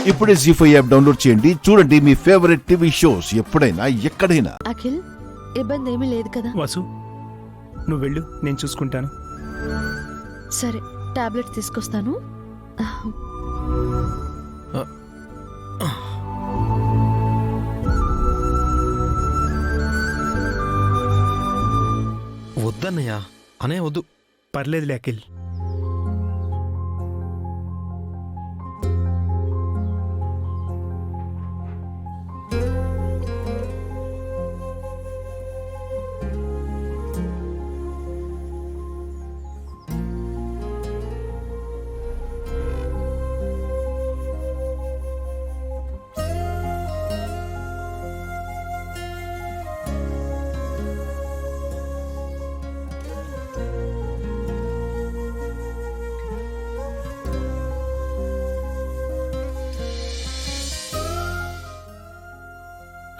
ఇప్పుడే జీ5 app download చేయండి. చూడండి మీ ఫేవరెట్ టీవీ షోస్ ఎప్పుడైనా ఎక్కడైనా. అఖిల్, ఇబ్బంది ఏమీ లేదు కదా? వాసు, నువ్వు వెళ్ళు, నేను చూసుకుంటాను. సరే, టాబ్లెట్ తీసుకొస్తాను. వద్దన్నయ్యా, అనే వద్దు. పర్లేదులే అఖిల్.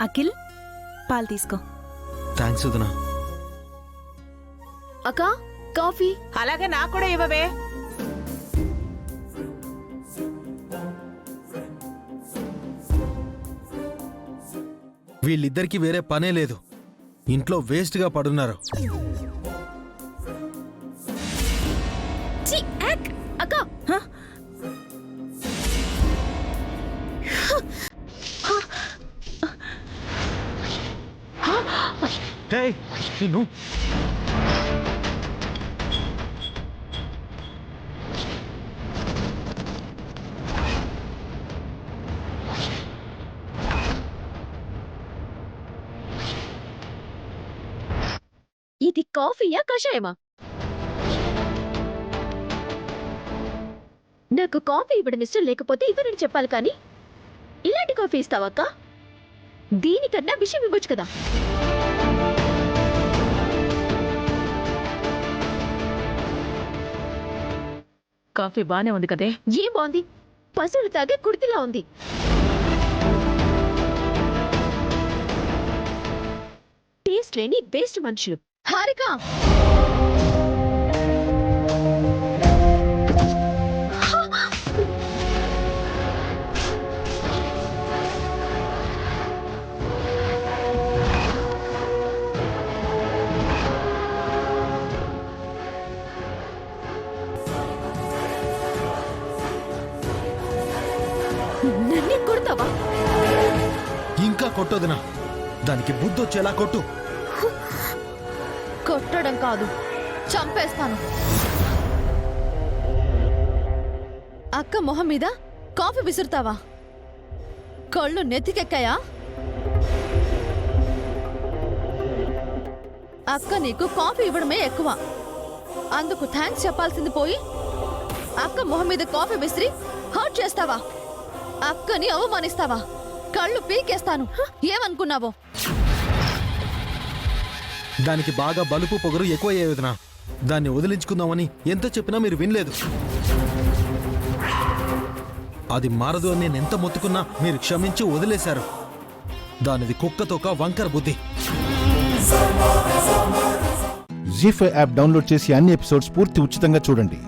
అఖిల్, పాలు తీసుకో. థ్యాంక్స్ వదినా. అక్క, కాఫీ. అలాగే నాకు కూడా ఇవ్వవే. వీళ్ళిద్దరికి వేరే పనే లేదు, ఇంట్లో వేస్ట్ గా పడున్నారు. అక్క, నిన్ను ఇది కాఫీయా కషాయమా? నాకు కాఫీ ఇవ్వడం ఇష్టం లేకపోతే ఇవ్వనని చెప్పాలి, కానీ ఇలాంటి కాఫీ ఇస్తావక్క? దీనికన్నా విషయం ఇవ్వచ్చు కదా. కాఫీ బానే ఉంది కదే. ఏం బాగుంది? పసులు తాగే కుర్తిలా ఉంది. టేస్ట్ లేని బేస్ట్ మనుషులు. హారిక, నన్నే కొడతావా? ఇంకా కొట్టొదినా, దానికి బుద్ధొచ్చేలా కొట్టు. కొట్టడం కాదు, చంపేస్తాను. అక్క మొహం మీద కాఫీ విసురుతావా? కళ్ళు నెత్తికెక్కాయా? అక్క నీకు కాఫీ ఇవ్వడమే ఎక్కువ, అందుకు థ్యాంక్స్ చెప్పాల్సింది పోయి అక్క మొహం మీద కాఫీ విసిరి హర్ట్ చేస్తావా? అక్కని అవమానిస్తావా? కళ్ళు పీకేస్తాను. ఏమనుకున్నావో? దానికి బాగా బలుపు పొగరు ఎక్కువయ్యే వదినా. దాన్ని వదిలించుకుందామని ఎంత చెప్పినా మీరు వినలేదు. అది మారదు అని నేనెంత మొత్తుకున్నా మీరు క్షమించి వదిలేశారు. దానిది కుక్కతోక వంకర బుద్ధి. జీ5 యాప్ డౌన్లోడ్ చేసి అన్ని ఎపిసోడ్స్ పూర్తి ఉచితంగా చూడండి.